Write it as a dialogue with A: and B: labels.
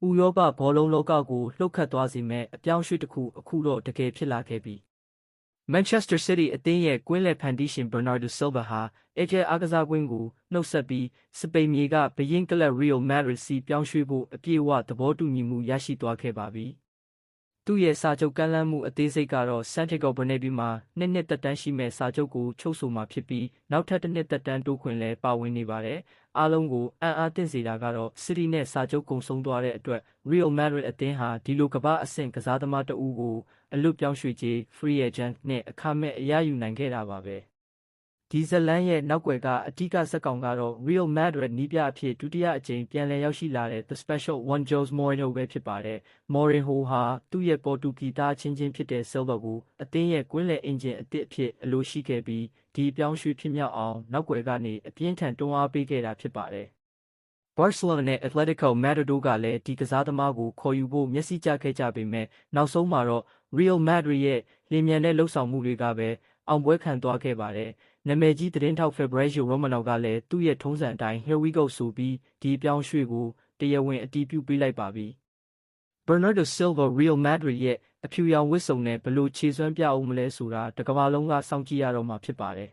A: ဥရောပဘောလုံးလောကကိုလှုပ်ခတ်သွားစေမဲ့အပြောင်းရွှေ့တစ်ခုအခုတော့တကယ်ဖြစ်လာခဲ့ပြီ။ Manchester City အသင်းရဲ့ကွင်းလယ်ဖန်တီးရှင် Bernardo Silva ဟာAJ အားကစားကွင်းကိုနှုတ်ဆက်ပြီးစပိန်မြေကဘရင်ကလပ် Real Madrid စီပြောင်းရွှေ့ဖို့အပြည့်အဝသဘောတူညီမှုရရှိသွားခဲ့ပါပြီ။သူ့ရဲ့စာချုပ်ကမ်းလှမ်းမှုအသေးစိတ်ကတော့ Santiago Bernabéu မှာနှစ်သက်တမ်းရှိမဲ့စာချုပ်ကိုချုပ်ဆိုမှာဖြစ်ပြီးနောက်ထပ်တစ်နှစ်သက်တမ်းတိုးခွင့်လည်းပါဝင်နေပါတယ်။အားလုံးကိုအံ့အားသင့်စေတာကတော့ City နဲ့စာချုပ်ကုန်ဆုံးသွားတဲ့အတွက် Real Madrid အသင်းဟာဒီလိုကမ္ဘာအဆင့်ကစားသမားတဦးကိုအလွတ်ပြောင်းရွှေ့ကြေး Free Agent နဲ့အခမဲ့အရယူနိုင်ခဲ့တာပါပဲ။ဒီဇလန်ရဲ့နောက်ွယ်ကအထူးဇာတ်ကောင်ကတော့ Real Madrid နီးပြအဖြစ်ဒုတိယအကြိမ်ပြန်လည်ရောက်ရှိလာတဲ့ The Special One Jose Mourinho ပဲဖြစ်ပါတယ်။ Mourinho ဟာသူ့ရဲ့ပေါ်တူဂီသားချင်းဖြစ်တဲ့ Silva ကိုအသင်းရဲ့ကွင်းလယ်အင်ဂျင်အသစ်အဖြစ်အလိုရှိခဲ့ပြီးဒီပြောင်းရွှေ့ဖြစ်မြောက်အောင်နောက်ွယ်ကနေအပြင်းထန်တွန်းအားပေးခဲ့တာဖြစ်ပါတယ်။ Barcelona နဲ့ Atletico Madrid တို့ကလည်းဒီကစားသမားကိုခေါ်ယူဖို့မျက်စိကျခဲ့ကြပေမဲ့နောက်ဆုံးမှာတော့ Real Madrid ရဲ့လျင်မြန်တဲ့လှုပ်ဆောင်မှုတွေကပဲအောင်ပွဲခံသွားခဲ့ပါတယ်။နာမည်ကြီးသတင်းထောက် Fabrizio Romano ကလည်းသူ့ရဲ့ထုံးစံအတိုင်း Here we go ဆိုပြီးဒီပြောင်းရွှေ့ကိုတရားဝင်အတည်ပြုပေးလိုက်ပါပြီ။ Bernardo Silva Real Madrid ရဲ့အဖြူရောင်ဝတ်စုံနဲ့ဘယ်လိုခြေစွမ်းပြအောင်မလဲဆိုတာတကမ္ဘာလုံးကစောင့်ကြည့်ရတော့မှာဖြစ်ပါတယ်